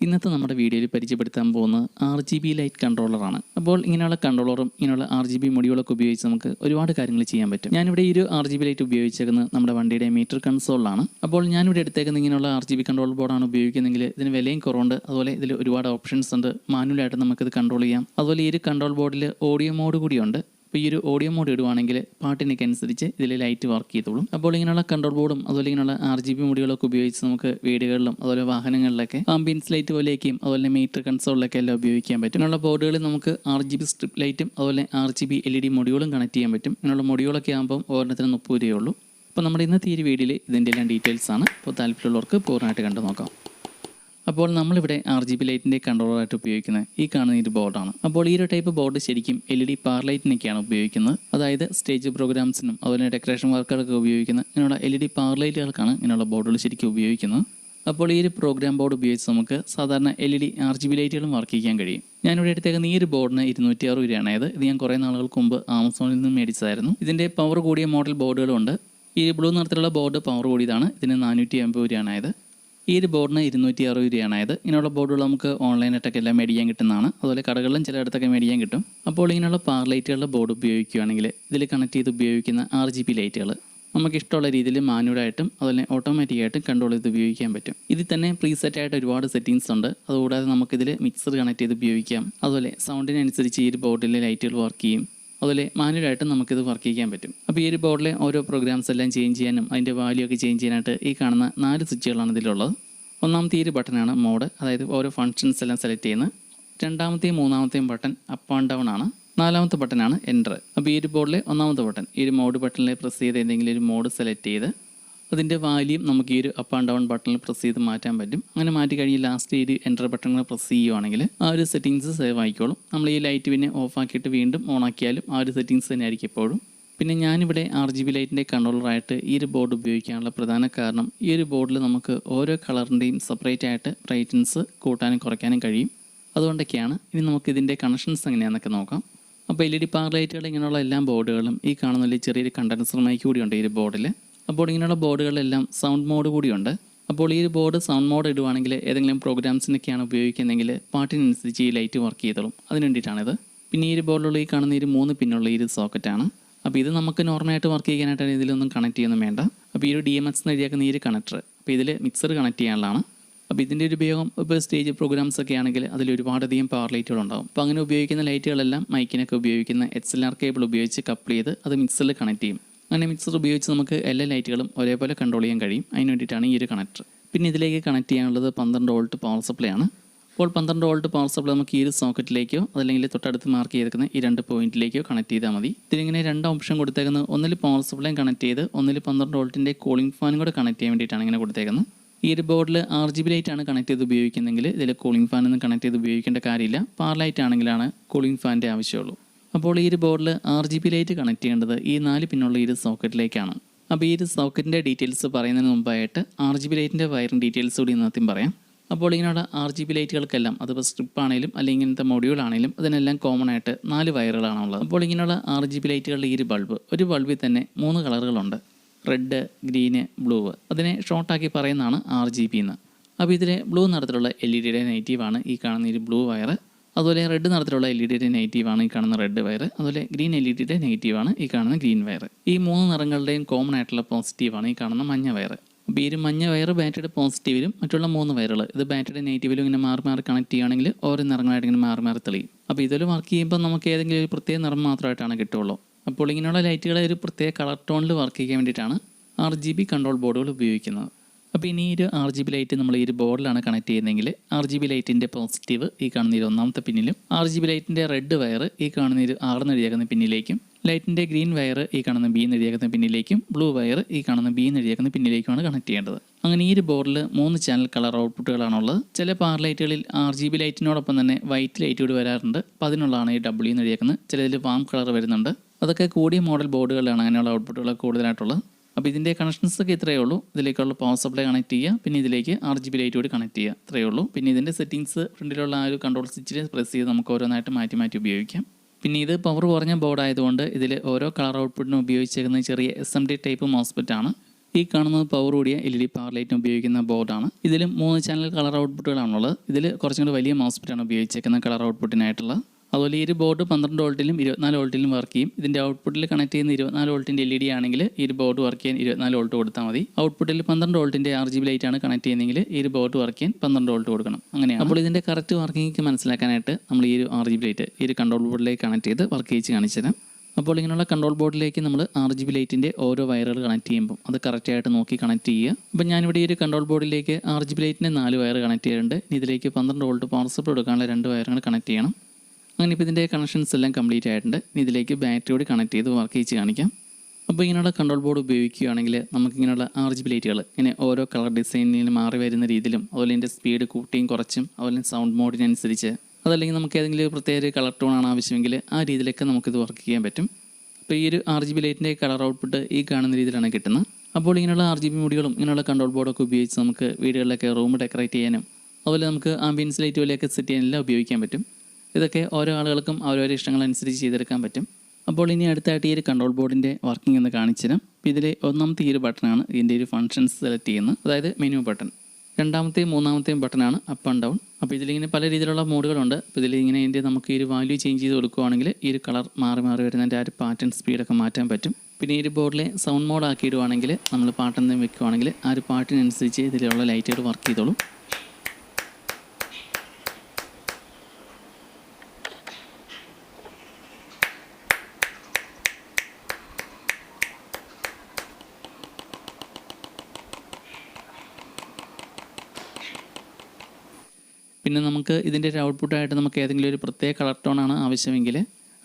ഇന്നത്തെ നമ്മുടെ വീഡിയോയിൽ പരിചയപ്പെടുത്താൻ പോകുന്നത് RGB ലൈറ്റ് കൺട്രോളറാണ്. അപ്പോൾ ഇങ്ങനെയുള്ള കൺട്രോളറും ഇങ്ങനെയുള്ള RGB മൊഡ്യൂളൊക്കെ ഉപയോഗിച്ച് നമുക്ക് ഒരുപാട് കാര്യങ്ങൾ ചെയ്യാൻ പറ്റും. ഞാനിവിടെ ഈ ഒരു RGB ലൈറ്റ് ഉപയോഗിച്ചേക്കുന്നത് നമ്മുടെ വണ്ടിയുടെ മീറ്റർ കൺസോളിലാണ്. അപ്പോൾ ഞാനിവിടെ എടുത്തേക്കുന്ന ഇങ്ങനെയുള്ള RGB കൺട്രോൾ ബോർഡാണ് ഉപയോഗിക്കുന്നതെങ്കിൽ ഇതിന് വിലയും കുറവുണ്ട്. അതുപോലെ ഇതിൽ ഒരുപാട് ഓപ്ഷൻസ് ഉണ്ട്. മാനുവലായിട്ട് നമുക്കിത് കൺട്രോൾ ചെയ്യാം. അതുപോലെ ഈ ഒരു കൺട്രോൾ ബോർഡിൽ ഓഡിയോ മോഡ് കൂടിയുണ്ട്. അപ്പോൾ ഈ ഒരു ഓഡിയോ മോഡ് ഇടുവാണെങ്കിൽ പാട്ടിനൊക്കെ അനുസരിച്ച് ഇതിൽ ലൈറ്റ് വർക്ക് ചെയ്തോളും. അപ്പോൾ ഇങ്ങനെയുള്ള കൺട്രോൾ ബോർഡും അതുപോലെ ഇങ്ങനെയുള്ള RGB മൊഡ്യൂളൊക്കെ ഉപയോഗിച്ച് നമുക്ക് വീടുകളിലും അതുപോലെ വാഹനങ്ങളിലൊക്കെ ആംബിയൻസ് ലൈറ്റ് പോലെയൊക്കെയും അതുപോലെ മീറ്റർ കൺസോളിലൊക്കെ എല്ലാം ഉപയോഗിക്കാൻ പറ്റും. ഇങ്ങനെയുള്ള ബോർഡുകളിൽ നമുക്ക് RGB സ്ട്രിപ്പ് ലൈറ്റും അതുപോലെ RGB LED മൊഡ്യൂളും കണക്ട് ചെയ്യാൻ പറ്റും. ഇങ്ങനെയുള്ള മൊഡ്യൂളൊക്കെ ആകുമ്പോൾ ഓരോരുത്തരും 30 രൂപയേ ഉള്ളൂ. അപ്പോൾ നമ്മുടെ ഇന്നത്തെ ഈ വീഡിയോയിൽ ഇതിൻ്റെ എല്ലാം ഡീറ്റെയിൽസ് ആണ്. അപ്പോൾ താല്പര്യമുള്ളവർക്ക് പൂർണ്ണമായിട്ട് കണ്ടു നോക്കാം. അപ്പോൾ നമ്മളിവിടെ RGB ലൈറ്റിൻ്റെ കൺട്രോളറായിട്ട് ഉപയോഗിക്കുന്നത് ഈ കാണുന്ന ഒരു ബോർഡാണ്. അപ്പോൾ ഈ ഒരു ടൈപ്പ് ബോർഡ് ശരിക്കും LED പവർ ലൈറ്റിനൊക്കെയാണ് ഉപയോഗിക്കുന്നത്. അതായത് സ്റ്റേജ് പ്രോഗ്രാംസിനും അതുപോലെ ഡെക്കറേഷൻ വർക്കുകളൊക്കെ ഉപയോഗിക്കുന്ന ഇങ്ങനെയുള്ള LED പവർ ലൈറ്റുകൾക്കാണ് ഇങ്ങനെയുള്ള ബോർഡുകൾ ശരിക്കും ഉപയോഗിക്കുന്നത്. അപ്പോൾ ഈ ഒരു പ്രോഗ്രാം ബോർഡ് ഉപയോഗിച്ച് നമുക്ക് സാധാരണ LED RGB ലൈറ്റുകളും വർക്ക് ചെയ്യാൻ കഴിയും. ഞാനിവിടെ എടുത്തേക്കുന്ന ഈ ഒരു ബോർഡിന് 260 രൂപയാണ്. ഇത് ഞാൻ കുറേ നാളുകൾക്ക് മുമ്പ് ആമസോണിൽ നിന്ന് മേടിച്ചതായിരുന്നു. ഇതിൻ്റെ പവർ കൂടിയ മോഡൽ ബോർഡുകളുണ്ട്. ഈ ബ്ലൂ നിറത്തിലുള്ള ബോർഡ് പവർ കൂടിയതാണ്. ഇതിന് 480 രൂപയാണ്. ഈ ഒരു ബോർഡിന് 260 രൂപയാണ്. ഇങ്ങനെയുള്ള ബോർഡുകൾ നമുക്ക് ഓൺലൈനായിട്ടൊക്കെ എല്ലാം മേടിക്കാൻ കിട്ടുന്നതാണ്. അതുപോലെ കടകളിലും ചിലയിടത്തൊക്കെ മേടിക്കാൻ കിട്ടും. അപ്പോൾ ഇങ്ങനെയുള്ള പവർ ലൈറ്റുകളുടെ ബോർഡ് ഉപയോഗിക്കുകയാണെങ്കിൽ ഇതിൽ കണക്ട് ചെയ്ത് ഉപയോഗിക്കുന്ന RGB ലൈറ്റുകൾ നമുക്ക് ഇഷ്ടമുള്ള രീതിയിൽ മാനുവലായിട്ടും അതുപോലെ ഓട്ടോമാറ്റിക്കായിട്ടും കൺട്രോൾ ചെയ്ത് ഉപയോഗിക്കാൻ പറ്റും. ഇതിൽ തന്നെ പ്രീസെറ്റായിട്ട് ഒരുപാട് സെറ്റിങ്സ് ഉണ്ട്. അതുകൂടാതെ നമുക്കിതിൽ മിക്സർ കണക്ട് ചെയ്ത് ഉപയോഗിക്കാം. അതുപോലെ സൗണ്ടിനനുസരിച്ച് ഈ ഒരു ബോർഡിലെ ലൈറ്റുകൾ വർക്ക് ചെയ്യും. അതുപോലെ മാനുവലായിട്ട് നമുക്കിത് വർക്ക് ചെയ്യാൻ പറ്റും. അപ്പോൾ ഈ ഒരു ബോർഡിലെ ഓരോ പ്രോഗ്രാംസ് എല്ലാം ചേഞ്ച് ചെയ്യാനും അതിൻ്റെ വാല്യൂ ഒക്കെ ചേഞ്ച് ചെയ്യാനായിട്ട് ഈ കാണുന്ന 4 സ്വിച്ചുകളാണ് ഇതിലുള്ളത്. ഒന്നാമത്തെ ഈ ഒരു ബട്ടനാണ് മോഡ്, അതായത് ഓരോ ഫങ്ഷൻസ് എല്ലാം സെലക്ട് ചെയ്യുന്നത്. രണ്ടാമത്തെയും മൂന്നാമത്തെയും ബട്ടൺ അപ്പ് ആൻഡ് ഡൗൺ ആണ്. നാലാമത്തെ ബട്ടനാണ് എൻ്റർ. അപ്പോൾ ഈ ഒരു ബോർഡിലെ ഒന്നാമത്തെ ബട്ടൺ ഈ ഒരു മോഡ് ബട്ടണിൽ പ്രസ് ചെയ്ത് എന്തെങ്കിലും ഒരു മോഡ് സെലക്ട് ചെയ്ത് അതിൻ്റെ വാല്യൂം നമുക്ക് ഈ ഒരു അപ്പ് ആൻഡ് ഡൗൺ ബട്ടണിൽ പ്രസ് ചെയ്ത് മാറ്റാൻ പറ്റും. അങ്ങനെ മാറ്റി കഴിഞ്ഞ് ലാസ്റ്റ് ഈ ഒരു എൻ്റർ ബട്ടൺ പ്രസ് ചെയ്യുവാണെങ്കിൽ ആ ഒരു സെറ്റിങ്സ് സേവ് ആയിക്കോളും. നമ്മൾ ഈ ലൈറ്റ് പിന്നെ ഓഫ് ആക്കിയിട്ട് വീണ്ടും ഓൺ ആക്കിയാലും ആ ഒരു സെറ്റിങ്സ് തന്നെ ആയിരിക്കും എപ്പോഴും. പിന്നെ ഞാനിവിടെ RGB ലൈറ്റിൻ്റെ കൺട്രോളറായിട്ട് ഈ ഒരു ബോർഡ് ഉപയോഗിക്കാനുള്ള പ്രധാന കാരണം ഈ ഒരു ബോർഡിൽ നമുക്ക് ഓരോ കളറിൻ്റെയും സെപ്പറേറ്റ് ആയിട്ട് ബ്രൈറ്റ്നസ് കൂട്ടാനും കുറയ്ക്കാനും കഴിയും. അതുകൊണ്ടൊക്കെയാണ്. ഇനി നമുക്ക് ഇതിൻ്റെ കണക്ഷൻസ് എങ്ങനെയാണെന്നൊക്കെ നോക്കാം. അപ്പോൾ LED പവർ ലൈറ്റുകൾ ഇങ്ങനെയുള്ള എല്ലാ ബോർഡുകളും ഈ കാണുന്ന ചെറിയൊരു കണ്ടൻസർ മൈക്ക് കൂടിയുണ്ട് ഈ ഒരു ബോർഡിൽ. അപ്പോൾ ഇങ്ങനെയുള്ള ബോർഡുകളിലെല്ലാം സൗണ്ട് മോഡ് കൂടിയുണ്ട്. അപ്പോൾ ഈ ഒരു ബോർഡ് സൗണ്ട് മോഡ് ഇടുവാണെങ്കിൽ ഏതെങ്കിലും പ്രോഗ്രാംസിനൊക്കെയാണ് ഉപയോഗിക്കുന്നതെങ്കിൽ പാട്ടിനനുസരിച്ച് ഈ ലൈറ്റ് വർക്ക് ചെയ്തോളും. അതിന് വേണ്ടിയിട്ടാണിത്. പിന്നെ ഈ ഒരു ബോർഡിലുള്ള ഈ കാണുന്ന ഒരു 3 പിന്നുള്ള ഈ ഒരു സോക്കറ്റാണ്. അപ്പോൾ ഇത് നമുക്ക് നോർമലായിട്ട് വർക്ക് ചെയ്യാനായിട്ട് ഇതിലൊന്നും കണക്ട് ചെയ്യുന്നു വേണ്ട. അപ്പോൾ ഈ ഒരു DMX എന്ന് എഴുതിയാക്കുന്ന ഈ ഒരു കണക്ടർ അപ്പോൾ ഇതിൽ മിക്സർ കണക്ട് ചെയ്യാനുള്ളതാണ്. അപ്പോൾ ഇതിൻ്റെ ഒരു ഉപയോഗം ഇപ്പോൾ സ്റ്റേജ് പ്രോഗ്രാംസ് ഒക്കെ ആണെങ്കിൽ അതിൽ ഒരുപാടധികം പവർ ലൈറ്റുകളുണ്ടാകും. അപ്പോൾ അങ്ങനെ ഉപയോഗിക്കുന്ന ലൈറ്റുകളെല്ലാം മൈക്കിനൊക്കെ ഉപയോഗിക്കുന്ന XLR കേബിൾ ഉപയോഗിച്ച് കപ്പിൾ ചെയ്ത് അത് മിക്സറിൽ കണക്ട് ചെയ്യും. അങ്ങനെ മിക്സർ ഉപയോഗിച്ച് നമുക്ക് എല്ലാ ലൈറ്റുകളും ഒരേപോലെ കൺട്രോൾ ചെയ്യാൻ കഴിയും. അതിന് വേണ്ടിയിട്ടാണ് ഈ ഒരു കണക്ടർ. പിന്നെ ഇതിലേക്ക് കണക്ട് ചെയ്യാനുള്ളത് 12 വോൾട്ട് പവർ സപ്ലൈ ആണ്. അപ്പോൾ 12 വോൾട്ട് പവർ സപ്ലൈ നമുക്ക് ഈ ഒരു സോക്കറ്റിലേക്കോ അതല്ലെങ്കിൽ തൊട്ടടുത്ത് മാർക്ക് ചെയ്തിരിക്കുന്ന ഈ 2 പോയിന്റിലേക്കോ കണക്ട് ചെയ്താൽ മതി. ഇതിലിങ്ങനെ 2 ഓപ്ഷൻ കൊടുത്തേക്കുന്നത്. ഒന്നിൽ പവർ സപ്ലൈയും കണക്ട് ചെയ്ത് ഒന്നിൽ 12 വോൾട്ടിൻ്റെ കൂളിംഗ് ഫാനും കൂടെ കണക്ട് ചെയ്യാൻ വേണ്ടിയിട്ടാണ് ഇങ്ങനെ കൊടുത്തേക്കുന്നത്. ഈ ഒരു ബോർഡിൽ RGB ലൈറ്റ് ആണ് കണക്ട് ചെയ്ത് ഉപയോഗിക്കുന്നതെങ്കിൽ ഇതിൽ കൂളിംഗ് ഫാനൊന്നും കണക്ട് ചെയ്ത് ഉപയോഗിക്കേണ്ട കാര്യമില്ല. പവർ ലൈറ്റ് ആണെങ്കിലാണ് കൂളിംഗ് ഫാനിൻ്റെ ആവശ്യമുള്ളൂ. അപ്പോൾ ഈ ഒരു ബോർഡിൽ RGB ലൈറ്റ് കണക്ട് ചെയ്യേണ്ടത് ഈ 4 പിന്നുള്ള ഈ ഒരു സോക്കറ്റിലേക്കാണ്. അപ്പോൾ ഈ ഒരു സോക്കറ്റിൻ്റെ ഡീറ്റെയിൽസ് പറയുന്നതിന് മുമ്പായിട്ട് RGB ലൈറ്റിൻ്റെ വയറിൻ്റെ ഡീറ്റെയിൽസ് കൂടി ഇന്നത്തെയും പറയാം. അപ്പോൾ ഇങ്ങനെയുള്ള RGB ലൈറ്റുകൾക്കെല്ലാം അതിപ്പോൾ സ്ട്രിപ്പ് ആണെങ്കിലും അല്ലെങ്കിൽ ഇങ്ങനത്തെ മൊഡ്യൂൾ ആണെങ്കിലും അതിനെല്ലാം കോമൺ ആയിട്ട് 4 വയറുകളാണുള്ളത്. അപ്പോൾ ഇങ്ങനെയുള്ള RGB ലൈറ്റുകളുടെ ഈ ഒരു ബൾബിൽ തന്നെ 3 കളറുകളുണ്ട്. Red, green, blue. അതിനെ ഷോർട്ടാക്കി പറയുന്നതാണ് RGB എന്ന്. അപ്പോൾ ഇതിലെ ബ്ലൂ നിറത്തിലുള്ള LEDയുടെ നെഗറ്റീവാണ് ഈ കാണുന്ന ഒരു ബ്ലൂ വയർ. അതുപോലെ റെഡ് നിറത്തിലുള്ള LEDയുടെ നെഗറ്റീവാണ് ഈ കാണുന്ന റെഡ് വയർ. അതുപോലെ ഗ്രീൻ LEDയുടെ നെഗറ്റീവാണ് ഈ കാണുന്ന ഗ്രീൻ വയർ. ഈ 3 നിറങ്ങളുടെയും കോമൺ ആയിട്ടുള്ള പോസിറ്റീവാണ് ഈ കാണുന്ന മഞ്ഞ വയർ. അപ്പോൾ ഈ ഒരു മഞ്ഞ വയർ ബാറ്ററിയുടെ പോസിറ്റീവിലും മറ്റുള്ള 3 വയറുകൾ ഇത് ബാറ്ററിയുടെ നെഗറ്റീവിലും ഇങ്ങനെ മാറി മാറി കണക്ട് ചെയ്യുകയാണെങ്കിൽ ഓരോ നിറങ്ങളായിട്ട് ഇങ്ങനെ മാറി മാറി തെളിയും. അപ്പോൾ ഇതിൽ വർക്ക് ചെയ്യുമ്പോൾ നമുക്ക് ഏതെങ്കിലും ഒരു പ്രത്യേക നിറം മാത്രമായിട്ടാണ് കിട്ടുള്ളൂ. അപ്പോൾ ഇങ്ങനെയുള്ള ലൈറ്റുകളെ ഒരു പ്രത്യേക കളർ ടോണിൽ വർക്ക് ചെയ്യാൻ വേണ്ടിയിട്ടാണ് RGB കൺട്രോൾ ബോർഡുകൾ ഉപയോഗിക്കുന്നത്. അപ്പോൾ ഇനി ഒരു RGB ലൈറ്റ് നമ്മൾ ഈ ഒരു ബോർഡിലാണ് കണക്ട് ചെയ്യുന്നതെങ്കിൽ RGB ലൈറ്റിൻ്റെ പോസിറ്റീവ് ഈ കാണുന്ന ഒരു ഒന്നാമത്തെ പിന്നിലും RGB ലൈറ്റിൻ്റെ റെഡ് വയർ ഈ കാണുന്ന ഒരു 6 എഴുതിയേക്കുന്ന പിന്നിലേക്കും ലൈറ്റിൻ്റെ ഗ്രീൻ വയർ ഈ കാണുന്ന B എഴുതിയേക്കുന്ന പിന്നിലേക്കും ബ്ലൂ വയർ ഈ കാണുന്ന B എഴുതിയേക്കുന്ന പിന്നിലേക്കുമാണ് കണക്ട് ചെയ്യേണ്ടത്. അങ്ങനെ ഈ ഒരു ബോർഡിൽ 3 ചാനൽ കളർ ഔട്ട്പുട്ടുകളാണുള്ളത്. ചില പവർ ലൈറ്റുകളിൽ RGB ലൈറ്റിനോടൊപ്പം തന്നെ വൈറ്റ് ലൈറ്റ് കൂടി വരാറുണ്ട്. അപ്പോൾ അതിനുള്ളതാണ് ഈ W എഴുതിയേക്കുന്നത്. ചിലതിൽ വാം കളർ വരുന്നുണ്ട്. അതൊക്കെ കൂടിയ മോഡൽ ബോർഡുകളിലാണ് അങ്ങനെയുള്ള ഔട്ട്പുട്ടുകൾ കൂടുതലായിട്ടുള്ളത്. അപ്പോൾ ഇതിൻ്റെ കണക്ഷൻസ് ഒക്കെ ഇത്രയേ ഉള്ളൂ. ഇതിലേക്കുള്ള പവർ സപ്ലൈ കണക്ട് ചെയ്യുക, പിന്നെ ഇതിലേക്ക് RGB ലൈറ്റ് കൂടി കണക്ട് ചെയ്യുക, ഇത്രയേ ഉള്ളൂ. പിന്നെ ഇതിൻ്റെ സെറ്റിങ്സ് ഫ്രണ്ടിലുള്ള ആ ഒരു കൺട്രോൾ സ്വിച്ചിൽ പ്രസ് ചെയ്ത് നമുക്ക് ഓരോന്നായിട്ട് മാറ്റി മാറ്റി ഉപയോഗിക്കാം. പിന്നെ ഇത് പവർ കുറഞ്ഞ ബോർഡ് ആയതുകൊണ്ട് ഇതിൽ ഓരോ കളർ ഔട്ട്പുട്ടിനും ഉപയോഗിച്ചേക്കുന്ന ചെറിയ SMD ടൈപ്പ് മോസ്ഫെറ്റ് ആണ്. ഈ കാണുന്നത് പവർ കൂടിയ LED പവർ ലൈറ്റിന് ഉപയോഗിക്കുന്ന ബോർഡാണ്. ഇതിലും 3 ചാനൽ കളർ ഔട്ട്പുട്ടുകളാണുള്ളത്. ഇതിൽ കുറച്ചും കൂടി വലിയ മോസ്ഫെറ്റാണ് ഉപയോഗിച്ചേക്കുന്ന കളർ ഔട്ട്പുട്ടിനായിട്ടുള്ളത്. അതുപോലെ ഈ ഒരു ബോർഡ് 12 വോൾട്ടിലും 24 വോൾട്ടിലും വർക്ക് ചെയ്യും. ഇതിൻ്റെ ഔട്ട്പുട്ടിൽ കണക്ട് ചെയ്യുന്ന 24 വോൾട്ടിൻ്റെ LED ആണെങ്കിൽ ഈ ഒരു ബോർഡ് വർക്ക് ചെയ്യാൻ 24 വോൾട്ട് കൊടുത്താൽ മതി. ഔട്ട്പുട്ടിൽ 12 വോൾട്ടിൻ്റെ RGB ലൈറ്റ് ആണ് കണക്ട് ചെയ്യുന്നതെങ്കിൽ ഈ ഒരു ബോർഡ് വർക്ക് ചെയ്യാൻ 12 വോൾട്ട് കൊടുക്കണം. അങ്ങനെയാണ്. അപ്പോൾ ഇതിൻ്റെ കറക്റ്റ് വർക്കിംഗ് മനസ്സിലാക്കാനായിട്ട് നമ്മൾ ഈ ഒരു RGB ലൈറ്റ് ഈ ഒരു കൺട്രോൾ ബോർഡിലേക്ക് കണക്ട് ചെയ്ത് വർക്ക് ചെയ്ത് കാണിച്ചു തരാം. അപ്പോൾ ഇങ്ങനെയുള്ള കൺട്രോൾ ബോർഡിലേക്ക് നമ്മൾ RGB ലൈറ്റിൻ്റെ ഓരോ വയറുകൾ കണക്ട് ചെയ്യുമ്പോൾ അത് കറക്റ്റായിട്ട് നോക്കി കണക്ട് ചെയ്യുക. അപ്പോൾ ഞാനിവിടെ ഈ ഒരു കൺട്രോൾ ബോർഡിലേക്ക് RGB ലൈറ്റിൻ്റെ 4 വയർ കണക്ട് ചെയ്തിട്ടുണ്ട്. ഇതിലേക്ക് 12 വോൾട്ട് പവർ സപ്ലൈ കൊടുക്കാനുള്ള 2 വയറുകൾ കണക്ട് ചെയ്യണം. അങ്ങനെ ഇപ്പോൾ ഇതിൻ്റെ കണക്ഷൻസ് എല്ലാം കംപ്ലീറ്റ് ആയിട്ടുണ്ട്. ഇതിലേക്ക് ബാറ്ററിയോട് കണക്ട് ചെയ്ത് വർക്ക് ചെയ്ത് കാണിക്കാം. അപ്പോൾ ഇങ്ങനെയുള്ള കൺട്രോൾ ബോർഡ് ഉപയോഗിക്കുകയാണെങ്കിൽ നമുക്കിങ്ങനെയുള്ള RGB ലൈറ്റുകൾ ഇങ്ങനെ ഓരോ കളർ ഡിസൈനിൽ മാറി വരുന്ന രീതിയിലും അതുപോലെ ഇതിൻ്റെ സ്പീഡ് കൂട്ടിയും കുറച്ചും അതുപോലെ സൗണ്ട് മോഡിനനുസരിച്ച് അതല്ലെങ്കിൽ നമുക്ക് ഏതെങ്കിലും പ്രത്യേക കളർ ടോണാണ് ആവശ്യമെങ്കിൽ ആ രീതിയിലൊക്കെ നമുക്കിത് വർക്ക് ചെയ്യാൻ പറ്റും. അപ്പോൾ ഈ ഒരു RGB ലൈറ്റിൻ്റെ കളർ ഔട്ട്പുട്ട് ഈ കാണുന്ന രീതിയിലാണ് കിട്ടുന്നത്. അപ്പോൾ ഇങ്ങനെയുള്ള RGB മോഡുകളും ഇങ്ങനെയുള്ള കൺട്രോൾ ബോർഡൊക്കെ ഉപയോഗിച്ച് നമുക്ക് വീടുകളിലൊക്കെ റൂം ഡെക്കറേറ്റ് ചെയ്യാനും അതുപോലെ നമുക്ക് ആംബിയൻസ് ലൈറ്റ് പോലെയൊക്കെ സെറ്റ് ചെയ്യാനെല്ലാം ഉപയോഗിക്കാൻ പറ്റും. ഇതൊക്കെ ഓരോ ആളുകൾക്കും ഓരോരോ ഇഷ്ടങ്ങളനുസരിച്ച് ചെയ്തെടുക്കാൻ പറ്റും. അപ്പോൾ ഇനി അടുത്തായിട്ട് ഈ ഒരു കൺട്രോൾ ബോർഡിൻ്റെ വർക്കിംഗ് ഒന്ന് കാണിച്ചു തരാം. അപ്പോൾ ഇതിൽ ഒന്നാമത്തെ ഈ ഒരു ബട്ടണാണ് ഇതിൻ്റെ ഒരു ഫങ്ഷൻസ് സെലക്ട് ചെയ്യുന്നത്, അതായത് മെനു ബട്ടൺ. രണ്ടാമത്തെയും മൂന്നാമത്തെയും ബട്ടണാണ് അപ്പ് ആൻഡ് ഡൗൺ. അപ്പോൾ ഇതിലിങ്ങനെ പല രീതിയിലുള്ള മോഡുകളുണ്ട്. അപ്പോൾ ഇതിലിങ്ങനെ ഇതിൻ്റെ നമുക്ക് ഈ ഒരു വാല്യൂ ചേഞ്ച് ചെയ്ത് കൊടുക്കുകയാണെങ്കിൽ ഈ ഒരു കളർ മാറി മാറി വരുന്നതിൻ്റെ ആ ഒരു പാറ്റേൺ സ്പീഡൊക്കെ മാറ്റാൻ പറ്റും. പിന്നെ ഈ ഒരു ബോർഡിലെ സൗണ്ട് മോഡ് ആക്കിയിടുവാണെങ്കിൽ നമ്മൾ പാട്ടെന്തെങ്കിലും വെക്കുകയാണെങ്കിൽ ആ ഒരു പാട്ടിനനുസരിച്ച് ഇതിലുള്ള ലൈറ്റുകൾ വർക്ക് ചെയ്തോളും. പിന്നെ നമുക്ക് ഇതിൻ്റെ ഒരു ഔട്ട്പുട്ടായിട്ട് നമുക്ക് ഏതെങ്കിലും ഒരു പ്രത്യേക കളർ ടോണാണ് ആവശ്യമെങ്കിൽ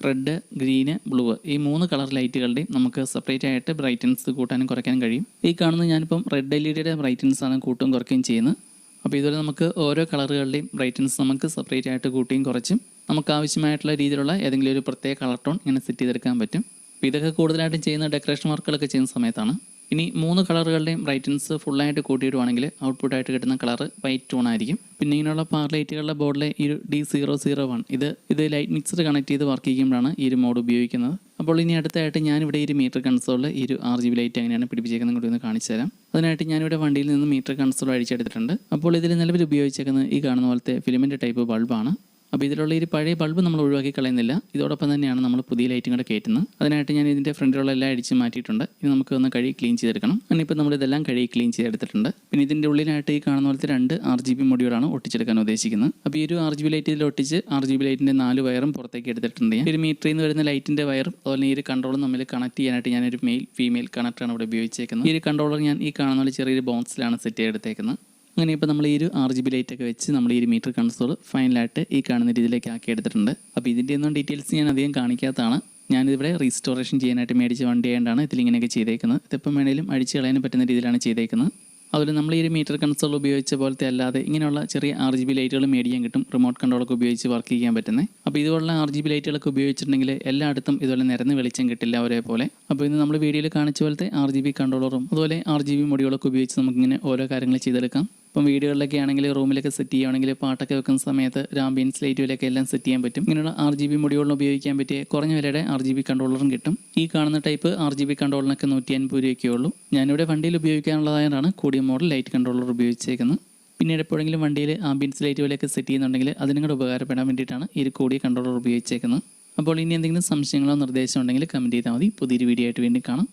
റെഡ്, ഗ്രീന്, ബ്ലൂ ഈ 3 കളർ ലൈറ്റുകളുടെയും നമുക്ക് സെപ്പറേറ്റ് ആയിട്ട് ബ്രൈറ്റൻസ് കൂട്ടാനും കുറയ്ക്കാനും കഴിയും. ഈ കാണുന്നത് ഞാനിപ്പം റെഡ് LEDയുടെ ബ്രൈറ്റൻസ് ആണ് കൂട്ടും കുറയ്ക്കുകയും ചെയ്യുന്നത്. അപ്പോൾ ഇതുപോലെ നമുക്ക് ഓരോ കളറുകളുടെയും ബ്രൈറ്റൻസ് നമുക്ക് സെപ്പറേറ്റ് ആയിട്ട് കൂട്ടിയും കുറച്ചും നമുക്ക് ആവശ്യമായിട്ടുള്ള രീതിയിലുള്ള ഏതെങ്കിലും ഒരു പ്രത്യേക കളർ ടോൺ ഇങ്ങനെ സെറ്റ് ചെയ്തെടുക്കാൻ പറ്റും. അപ്പോൾ ഇതൊക്കെ കൂടുതലായിട്ടും ചെയ്യുന്ന ഡെക്കറേഷൻ വർക്കുകളൊക്കെ ചെയ്യുന്ന സമയത്താണ്. ഇനി 3 കളറുകളുടെയും ബ്രൈറ്റൻസ് ഫുള്ളായിട്ട് കൂട്ടിയിടുവാണെങ്കിൽ ഔട്ട്പുട്ടായിട്ട് കിട്ടുന്ന കളർ വൈറ്റ് ടോൺ ആയിരിക്കും. പിന്നെ ഇങ്ങനെയുള്ള പവർ ലൈറ്റുകളുടെ ബോർഡിലെ ഈ ഒരു D001 ഇത് ലൈറ്റ് മിക്സർ കണക്ട് ചെയ്ത് വർക്ക് ചെയ്യുമ്പോഴാണ് ഈ ഒരു മോഡ് ഉപയോഗിക്കുന്നത്. അപ്പോൾ ഇനി അടുത്തായിട്ട് ഞാനിവിടെ ഈ ഒരു മീറ്റർ കൺസോളിൽ ഈ ഒരു RGB ലൈറ്റ് എങ്ങനെയാണ് പിടിപ്പിച്ചേക്കുന്നത് കൂടി ഒന്ന് കാണിച്ചു തരാം. അതിനായിട്ട് ഞാനിവിടെ വണ്ടിയിൽ നിന്ന് മീറ്റർ കൺസോൾ അഴിച്ചെടുത്തിട്ടുണ്ട്. അപ്പോൾ ഇതിൽ നിലവിൽ ഉപയോഗിച്ചേക്കുന്നത് ഈ കാണുന്ന പോലത്തെ ഫിലമെൻ്റ് ടൈപ്പ് ബൾബാണ്. അപ്പോൾ ഇതിലുള്ള ഈ പഴയ ബൾബ് നമ്മൾ ഒഴിവാക്കി കളയുന്നില്ല. ഇതോടൊപ്പം തന്നെയാണ് നമ്മൾ പുതിയ ലൈറ്റും കൂടെ കയറ്റുന്നത്. അതിനായിട്ട് ഞാൻ ഇതിൻ്റെ ഫ്രണ്ടിലുള്ള എല്ലാം അടിച്ച് മാറ്റിയിട്ടുണ്ട്. ഇനി നമുക്ക് ഒന്ന് കഴുകി ക്ലീൻ ചെയ്തെടുക്കണം. അങ്ങനെ ഇപ്പോൾ നമ്മളിതെല്ലാം കഴുകി ക്ലീൻ ചെയ്തെടുത്തിട്ടുണ്ട്. പിന്നെ ഇതിൻ്റെ ഉള്ളിലായിട്ട് ഈ കാണുന്ന പോലത്തെ 2 RGB മോഡ്യൂളാണ് ഒട്ടിച്ചെടുക്കാൻ ഉദ്ദേശിക്കുന്നത്. അപ്പോൾ ഈ ഒരു RGB ലൈറ്റ് ഇതിൽ ഒട്ടിച്ച് RGB ലൈറ്റിൻ്റെ 4 വയറും പുറത്തേക്ക് എടുത്തിട്ടുണ്ട്. ഈ ഒരു മീറ്ററിൽ നിന്ന് വരുന്ന ലൈറ്റിൻ്റെ വയറും അതുപോലെ ഈ ഒരു കൺട്രോളും തമ്മിൽ കണക്ട് ചെയ്യാനായിട്ട് ഞാനൊരു ഫീമെയിൽ കണക്ടറാണ് ഇവിടെ ഉപയോഗിച്ചേക്കുന്നത്. ഈ ഒരു കൺട്രോളർ ഞാൻ ഈ കാണുന്ന പോലെ ചെറിയൊരു ബോക്സിലാണ് സെറ്റ് ചെയ്തെടുത്തേക്കുന്നത്. അങ്ങനെ ഇപ്പോൾ നമ്മൾ ഈ ഒരു RGB ലൈറ്റൊക്കെ വെച്ച് നമ്മൾ ഈ ഒരു മീറ്റർ കൺസോൾ ഫൈനലായിട്ട് ഈ കാണുന്ന രീതിയിലേക്ക് ആക്കി എടുത്തിട്ടുണ്ട്. അപ്പോൾ ഇതിൻ്റെ ഒന്നും ഡീറ്റെയിൽസ് ഞാൻ അധികം കാണിക്കാത്തതാണ്. ഞാനിവിടെ റീസ്റ്റോറേഷൻ ചെയ്യാനായിട്ട് മേടിച്ച വണ്ടി ആയതുകൊണ്ടാണ് ഇതിലിങ്ങനെയൊക്കെ ചെയ്തേക്കുന്നത്. ഇതിപ്പം വേണേലും അടിച്ച് കളയാനും പറ്റുന്ന രീതിയിലാണ് ചെയ്തേക്കുന്നത്. അതുപോലെ നമ്മൾ ഈ ഒരു മീറ്റർ കൺസോൾ ഉപയോഗിച്ച പോലത്തെ അല്ലാതെ ഇങ്ങനെയുള്ള ചെറിയ RGB ലൈറ്റുകൾ മേടിക്കാൻ കിട്ടും. റിമോട്ട് കൺട്രോളൊക്കെ ഉപയോഗിച്ച് വർക്ക് ചെയ്യാൻ പറ്റുന്നത്. അപ്പോൾ ഇതുപോലുള്ള RGB ലൈറ്റുകളൊക്കെ ഉപയോഗിച്ചിട്ടുണ്ടെങ്കിൽ എല്ലായിടത്തും ഇതുപോലെ നിരന്ന് വെളിച്ചം കിട്ടില്ല ഒരേപോലെ. അപ്പോൾ ഇന്ന് നമ്മൾ വീഡിയോയിൽ കാണിച്ച പോലത്തെ RGB കൺട്രോളറും അതുപോലെ RGB മോഡ്യൂളൊക്കെ ഉപയോഗിച്ച് നമുക്കിങ്ങനെ ഓരോ കാര്യങ്ങൾ ചെയ്തെടുക്കാം. ഇപ്പം വീടുകളിലൊക്കെ ആണെങ്കിൽ റൂമിലൊക്കെ സെറ്റ് ചെയ്യുകയാണെങ്കിൽ പാട്ടൊക്കെ വെക്കുന്ന സമയത്ത് ആംബിയൻസ് ലൈറ്റുകളൊക്കെ എല്ലാം സെറ്റ് ചെയ്യാൻ പറ്റും. ഇങ്ങനെയുള്ള RGB മോഡ്യൂളിന് ഉപയോഗിക്കാൻ പറ്റിയ കുറഞ്ഞ വിലയുടെ RGB കൺട്രോളറും കിട്ടും. ഈ കാണുന്ന ടൈപ്പ് RGB കൺട്രോളറിനൊക്കെ 150 രൂപയൊക്കെ ഉള്ളൂ. ഞാനിവിടെ വണ്ടിയിൽ ഉപയോഗിക്കാനുള്ളതായാണ് കൂടിയ മോഡൽ ലൈറ്റ് കൺട്രോളർ ഉപയോഗിച്ചേക്കുന്നത്. പിന്നീട് എപ്പോഴെങ്കിലും വണ്ടിയിൽ ആംബിയൻസ് ലൈറ്റ് പോലെയൊക്കെ സെറ്റ് ചെയ്യുന്നുണ്ടെങ്കിൽ അതിനും കൂടെ ഉപകാരപ്പെടാൻ വേണ്ടിയിട്ടാണ് ഈ ഒരു കൂടിയ കൺട്രോളർ ഉപയോഗിച്ചേക്കുന്നത്. അപ്പോൾ ഇനി എന്തെങ്കിലും സംശയങ്ങളോ നിർദ്ദേശമോ ഉണ്ടെങ്കിൽ കമൻറ്റ് ചെയ്താൽ മതി. പുതിയൊരു വീഡിയോ ആയിട്ട് വീണ്ടും കാണാം.